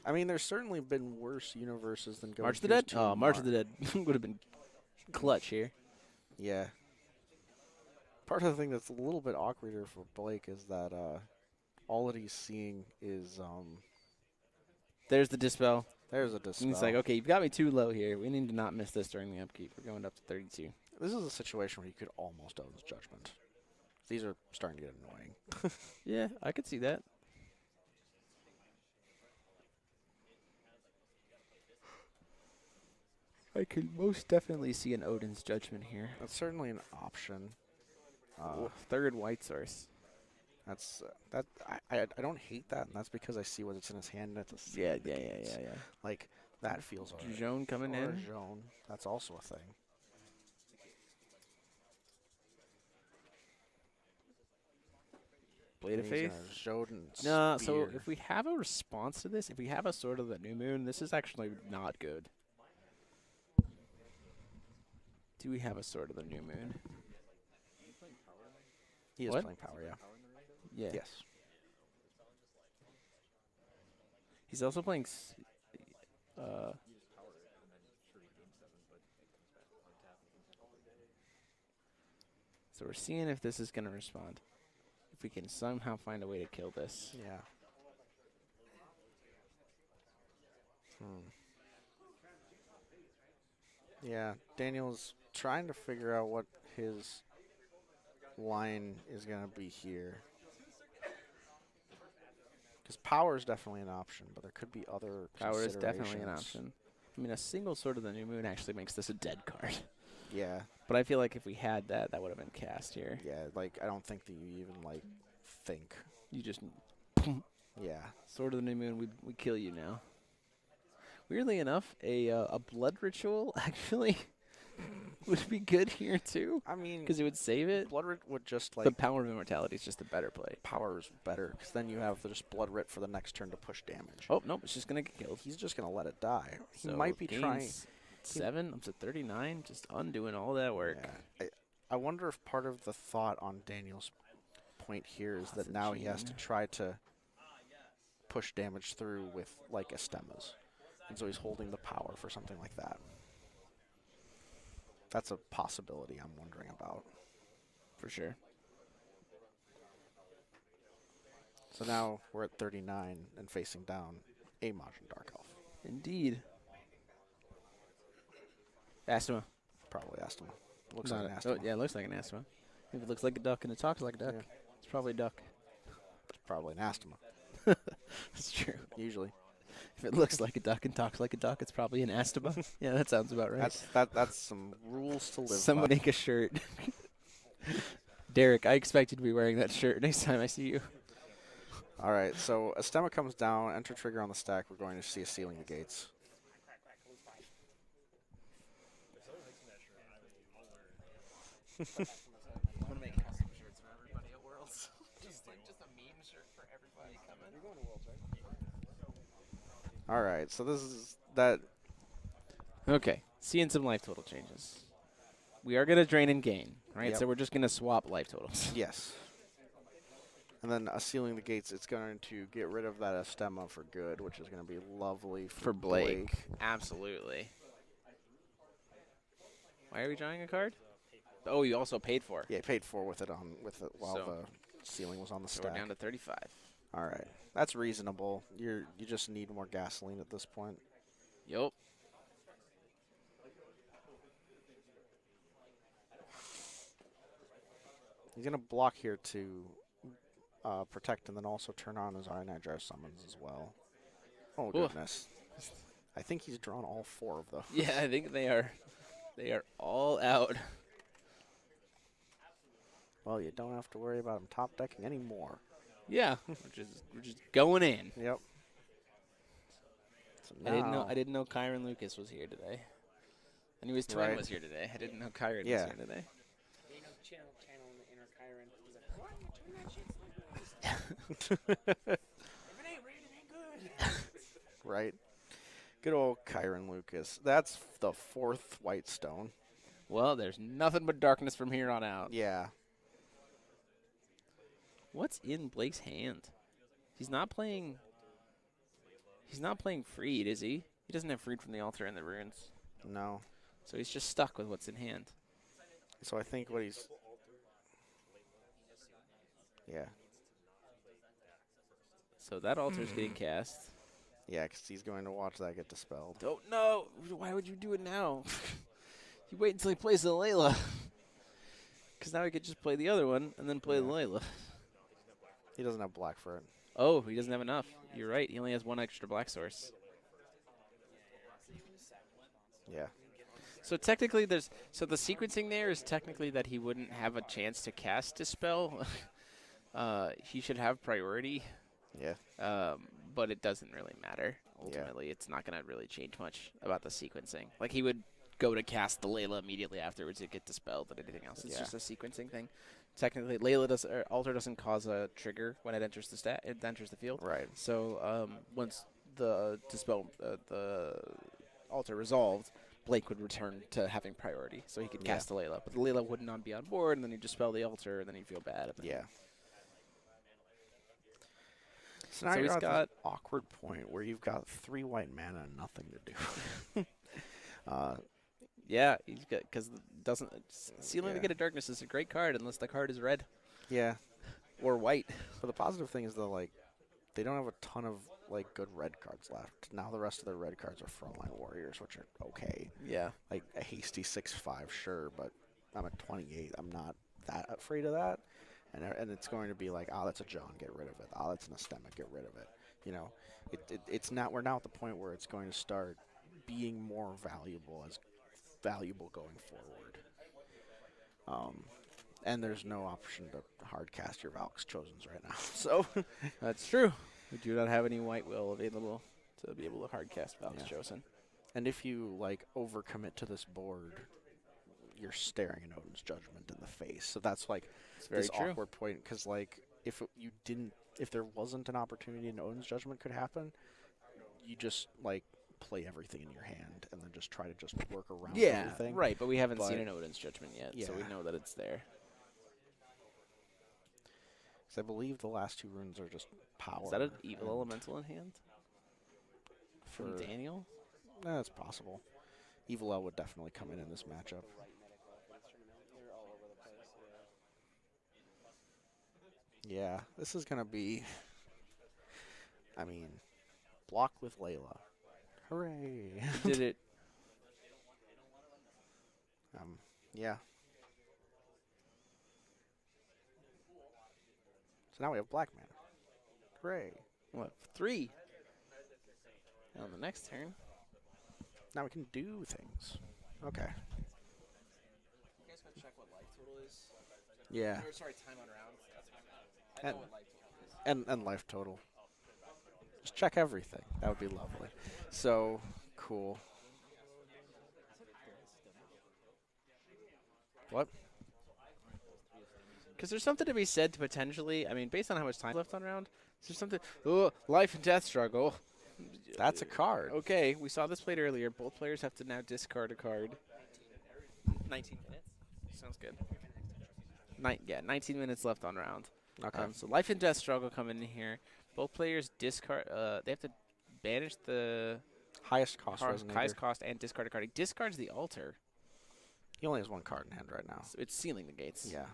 I mean, there's certainly been worse universes than going March of the Dead? to Oh, March of the Dead would have been clutch here. Yeah. Part of the thing that's a little bit awkwarder for Blake is that all that he's seeing is There's the Dispel. there's a dispel. And he's like, okay, you've got me too low here. We need to not miss this during the upkeep. We're going up to 32. This is a situation where you could almost own his Judgment. These are starting to get annoying. Yeah, I could see that. I could most definitely see an Odin's Judgment here. That's certainly an option. Third white source. That's I don't hate that, and that's because I see what's in his hand. And it's a Yeah. Like that feels alright. Joan coming or in. Joan. That's also a thing. Blade of Faith. No, so if we have a response to this, if we have a Sword of the New Moon, this is actually not good. Do we have a Sword of the New Moon? He is What? playing power, yeah. Yeah. Yes. He's also playing. So we're seeing if this is going to respond. If we can somehow find a way to kill this. Yeah. Yeah, Daniel's trying to figure out what his line is going to be here. Because power is definitely an option, but there could be other Power is definitely an considerations. option. I mean, a single Sword of the New Moon actually makes this a dead card. Yeah. But I feel like if we had that, that would have been cast here. Yeah, like, I don't think that you even, like, think. You just... Yeah. Sword of the New Moon, we kill you now. Weirdly enough, a blood ritual actually would be good here too. I mean, because it would save it. Blood Writ would just, like... The Power of Immortality is just a better play. Power is better, because then you have just Blood Writ for the next turn to push damage. Oh, nope, it's just going to get killed. He's just going to let it die. He So might be trying... gains 7 up to 39, just undoing all that work. Yeah. I wonder if part of the thought on Daniel's point here is that now he has to try to push damage through with, like, Estemas. And so he's holding the power for something like that. That's a possibility I'm wondering about. For sure. So now we're at 39 and facing down a Majin Dark Elf. Indeed. Astema. Probably Astema. Looks Not like an a- Astema. Oh, yeah, it looks like an Astema. If it looks like a duck and it talks like a duck, Yeah. it's probably a duck. It's probably an Astema, That's true. usually. If it looks like a duck and talks like a duck, it's probably an Astema. Yeah, that sounds about right. That's some rules to live Someone by. make a shirt. Derek, I expect you to be wearing that shirt next time I see you. All right, so Astema comes down, enter trigger on the stack. We're going to see a Sealing the Gates. I'm gonna make custom shirts for everybody at Worlds. just a meme shirt for everybody coming. You're going to Worlds, right? All right, so this is that. Okay, seeing some life total changes. We are gonna drain and gain, right? Yep. So we're just gonna swap life totals. Yes. And then Sealing the Gates, it's going to get rid of that Astema for good, which is going to be lovely for Blake. Absolutely. Why are we drawing a card? Oh, you also paid for. Yeah, paid for with it while So- the ceiling was on the So stack. we're down to 35. All right, that's reasonable. You just need more gasoline at this point. Yup. He's gonna block here to protect, and then also turn on his Ionidra summons as well. Oh goodness! I think he's drawn all 4 of those. Yeah, I think they are. They are all out. Well, you don't have to worry about him top decking anymore. Yeah, we're just going in. Yep. So I didn't know Kyron Lucas was here today. I knew his twin was here today. I didn't know Kyron was here today. You know, channel in the inner Kyron. He's like, what? Turn that shit sideways. If it ain't red, it ain't good. Right. Good old Kyron Lucas. That's the 4th white stone. Well, there's nothing but darkness from here on out. Yeah. What's in Blake's hand? He's not playing Freed, is he? He doesn't have Freed from the altar and the runes. No. So he's just stuck with what's in hand. So I think what he's... Yeah. So that altar's getting cast. Yeah, because he's going to watch that get dispelled. Oh, no. Why would you do it now? You wait until he plays the Layla. Because now he could just play the other one and then play the Layla. He doesn't have black for it. Oh, he doesn't have enough. You're right. He only has 1 extra black source. Yeah. So technically, the sequencing there is technically that he wouldn't have a chance to cast Dispel. He should have priority. Yeah. But it doesn't really matter. Ultimately, it's not going to really change much about the sequencing. Like, he would go to cast the Layla immediately afterwards to get dispelled, but anything else, it's just a sequencing thing. Technically, Alter doesn't cause a trigger when it enters the field. Right. So once the dispel, the Alter resolved, Blake would return to having priority, so he could cast the Layla. But the Layla would not be on board, and then he'd dispel the Alter, and then he'd feel bad. Yeah. So now So you're he's at got this awkward point where you've got 3 white mana and nothing to do. Yeah, he's got because Sealing the Gate of Darkness is a great card unless the card is red. Yeah. Or white. But the positive thing is though, like, they don't have a ton of like good red cards left. Now the rest of their red cards are Frontline Warriors, which are okay. Yeah. Like a hasty 6/5, sure, but I'm at 28. I'm not that afraid of that. And it's going to be like, oh, that's a John, get rid of it. Oh, that's an Astema, get rid of it. You know, it's not. We're now at the point where it's going to start being more valuable going forward. And there's no option to hard cast your Valk's Chosens right now. So that's true. We do not have any white will available to be able to hard cast Valk's Chosen. And if you like overcommit to this board, you're staring an Odin's Judgment in the face. So that's like this awkward point, because like if there wasn't an opportunity an Odin's Judgment could happen, you just like play everything in your hand and then just try to just work around everything. Right, but we haven't seen an Odin's Judgment yet, so we know that it's there. Because I believe the last 2 runes are just power. Is that an evil elemental in hand? From Daniel? That's possible. Evil El would definitely come in this matchup. Yeah, this is going to be, I mean, block with Layla. Hooray. Did it. Yeah. So now we have black mana. Hooray. What, 3? And on the next turn. Now we can do things. Okay. You guys want to check what life total is? Yeah. Or, sorry, time on rounds. I know what life total is. And life total. Just check everything. That would be lovely. So, cool. What? Because there's something to be said to potentially, I mean, based on how much time left on round, there's something, life and death struggle. That's a card. Okay, we saw this played earlier. Both players have to now discard a card. 19 minutes? Sounds good. 19 minutes left on round. Okay. So life and death struggle come in here. Both players discard, they have to banish the highest cost and discard a card. He discards the altar. He only has 1 card in hand right now. So it's sealing the gates. Yeah.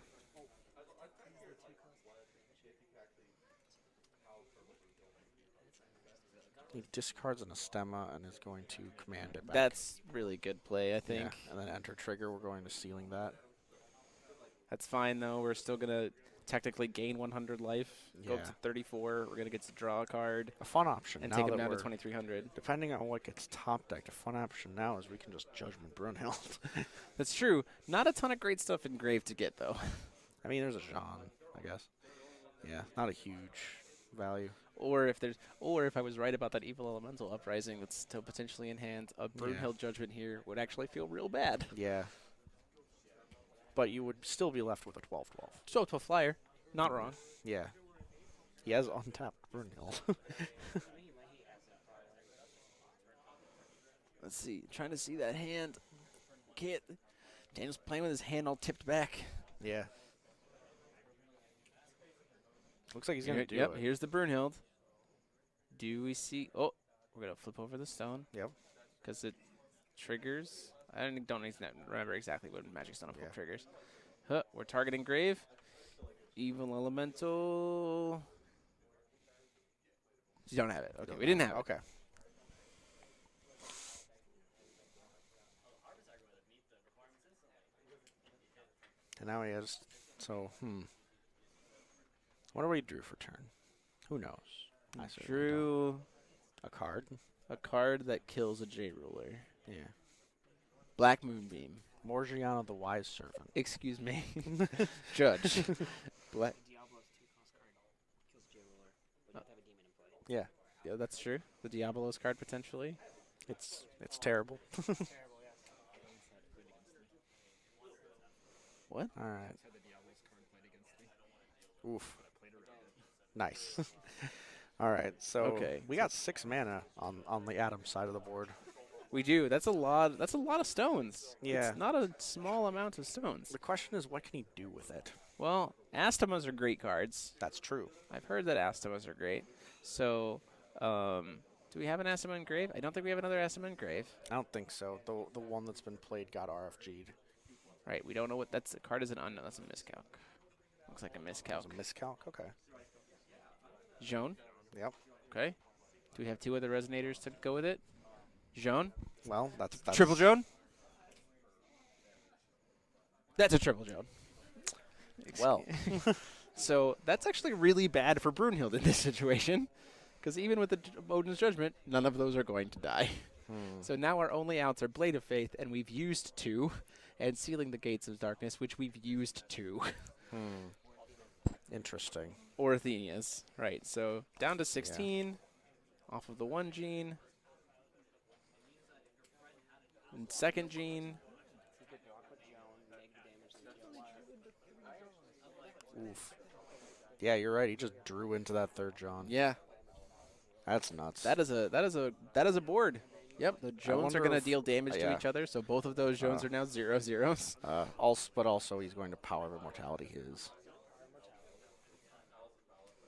He discards an Astema and is going to command it back. That's really good play, I think. Yeah. And then enter trigger, we're going to sealing that. That's fine, though. We're still going to technically gain 100 life, go up to 34. We're going to get to draw a card. A fun option. And now take him down to 2,300. Depending on what gets top decked, a fun option now is we can just Judgment Brunhild. That's true. Not a ton of great stuff in Grave to get, though. I mean, there's a Jean, I guess. Yeah, not a huge value. Or if I was right about that evil elemental uprising that's still potentially in hand, a Brunhild Judgment here would actually feel real bad. Yeah. But you would still be left with a 12/12. So to a flyer, not wrong. Yeah. He has untapped Brunhild. Let's see. Trying to see that hand. Can't. Daniel's playing with his hand all tipped back. Yeah. Looks like he's going to do it. Yep, here's the Brunhild. Do we see... Oh, we're going to flip over the stone. Yep. Because it triggers... I don't remember exactly what Magic Stone triggers. We're targeting Grave. Evil Elemental... You don't have it. Okay, we didn't have it. Okay. And now he has... So, What do we drew for turn? Who knows? I drew a card. A card that kills a J Ruler. Yeah. Black Moonbeam. Morgiana the Wise Servant. Excuse me. Judge. Black. Diablo's 2-cost card kills J-Roller, but you have to have a demon in play. Yeah, Yeah, that's true. The Diabolos card potentially. it's terrible. Terrible, yes. What? All right. Oof. Nice. All right, so Okay. we got 6 mana on the Atom side of the board. We do. That's a lot. That's a lot of stones. Yeah. It's not a small amount of stones. The question is, what can he do with it? Well, Astemas are great cards. That's true. I've heard that Astemas are great. So, do we have an Astema in grave? I don't think we have another Astema in grave. I don't think so. The one that's been played got RFG'd. Right. We don't know what that's. The card is an unknown. That's a miscalc. Looks like a miscalc. That was a miscalc? Okay. Jaune. Yep. Okay. Do we have 2 other resonators to go with it? Jaune. Well, that's Triple Jaune. That's a triple Jaune. Well. So that's actually really bad for Brunhild in this situation, because even with the Odin's Judgment, none of those are going to die. So now our only outs are Blade of Faith, and we've used 2, and Sealing the Gates of Darkness, which we've used 2. Interesting. Or Athenia's. Right, so down to 16, off of the 1 gene. And second gene. Oof. Yeah, you're right. He just drew into that 3rd John. Yeah. That's nuts. That is a board. Yep, the Jones are going to deal damage to each other, so both of those Jones are now 0/0s. But also he's going to Power of Immortality his.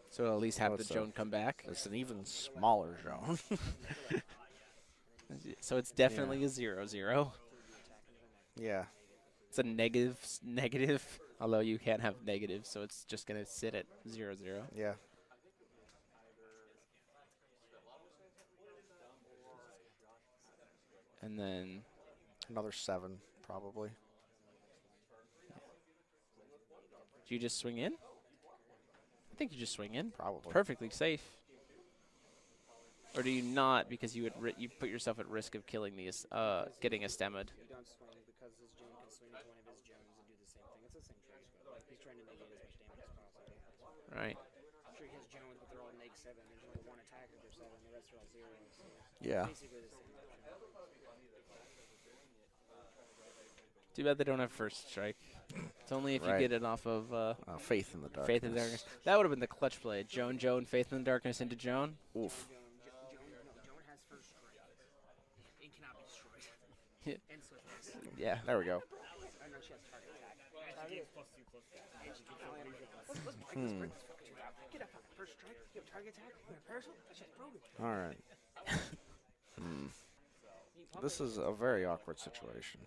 So at least have the Joan come back. It's an even smaller Joan. So it's definitely a 0/0. Yeah. It's a negative, although you can't have negatives, so it's just going to sit at 0/0. Yeah. And then another 7, probably. Do you just swing in? I think you just swing in. Probably. Perfectly safe. Or do you not, because you would you put yourself at risk of killing these, getting a stemmed? You don't swing because his Joan can swing into one of his Jones and do the same thing. It's the same trade script. He's trying to negate as much damage as possible. Right. I'm sure he has Jones, but they're all neg 7. There's only 1 attacker per 7. The rest are all 0s. So Yeah. basically the same. Too bad they don't have first strike. It's only if you get it off of Faith in the Darkness. Faith in the Darkness. That would have been the clutch play. Joan, Faith in the Darkness into Joan. Oof. Joan has first strike. It cannot be destroyed. Yeah. And swiftness. Yeah. There we go. I know she has target attack. Get up on it. First strike. You have target attack. You have parasol. That's just broken. All right. This is a very awkward situation.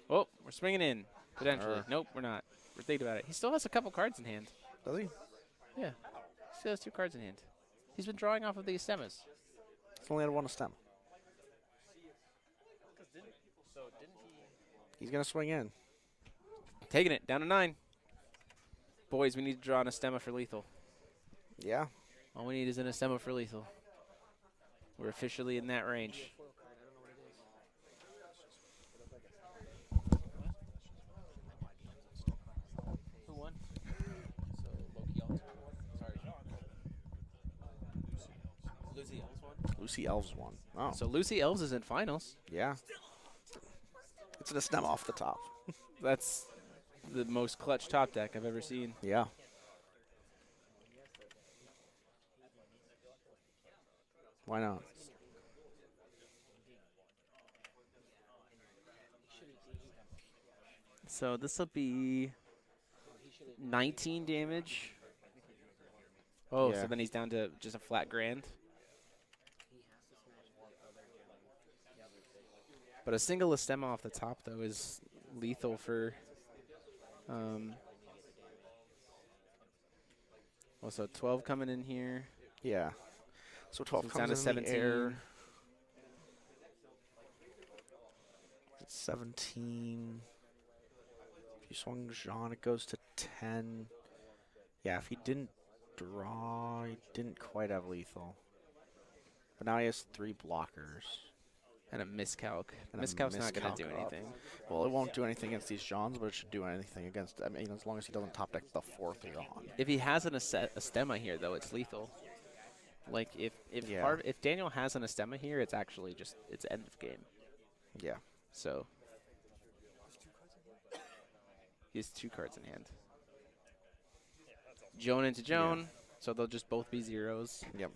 Oh, we're swinging in, potentially. Nope, we're not. We're thinking about it. He still has a couple cards in hand. Does he? Yeah. Still has 2 cards in hand. He's been drawing off of these Stemas. He's only had 1 stem. He's going to swing in. Taking it, down to 9. Boys, we need to draw an Astema for lethal. Yeah. All we need is an Astema for lethal. We're officially in that range. Who won? Lucy Elves won? Lucy Elves won. Oh. So Lucy Elves is in finals. Yeah. It's an stem off the top. That's the most clutch top deck I've ever seen. Yeah. Why not? So this will be 19 damage. Oh, Yeah. so then he's down to just a flat grand. But a single Astema off the top, though, is lethal for... Also, 12 coming in here. Yeah. So 12 So it's comes down to in 17. the air. It's 17. If you swung Jean, it goes to 10. Yeah, if he didn't draw. He didn't quite have lethal. But now he has 3 blockers. And a miscalc. And a Miscalc's not going to do miscalc up. anything. Well, it won't do anything against these Johns, but it should do anything against, I mean, as long as he doesn't top deck the 4th John. If he has an Astema here, though, it's lethal. Like, Yeah. if Daniel has an Astema here, it's actually just, it's end of game. Yeah. So, he has 2 cards in hand. Joan into Joan, so they'll just both be 0s. Yep.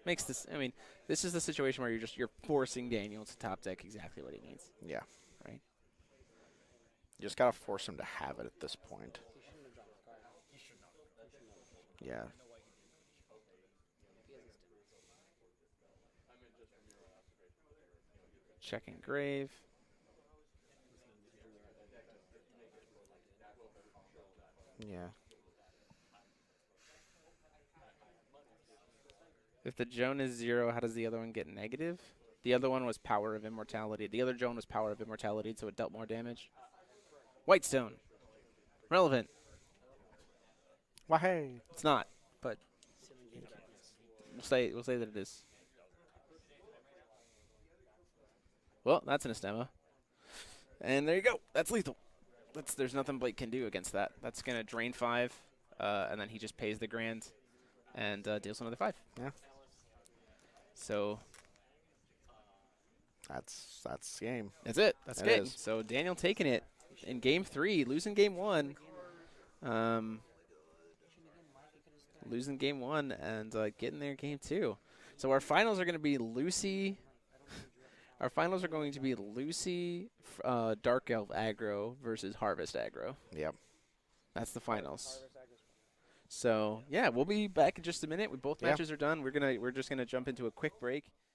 Makes this, I mean, this is the situation where you're forcing Daniel to top deck exactly what he needs. Yeah. Right. You just gotta force him to have it at this point. Yeah. Checking grave. Yeah. If the Joan is 0, how does the other one get negative? The other one was Power of Immortality. The other Joan was Power of Immortality, so it dealt more damage. Whitestone. Relevant. Well, hey. It's not, but we'll say that it is. Well, that's an Astema. And there you go. That's lethal. There's nothing Blake can do against that. That's going to drain 5, and then he just pays the grand and deals another 5. Yeah. So That's game. that's it. That's It game. is. So Daniel taking it in game 3, losing game 1. Losing game 1 and getting there game 2. So our finals are going to be Lucy. Our finals are going to be Lucy, Dark Elf Aggro versus Harvest Aggro. Yep. That's the finals. So yeah, we'll be back in just a minute. Both matches are done. We're just gonna jump into a quick break.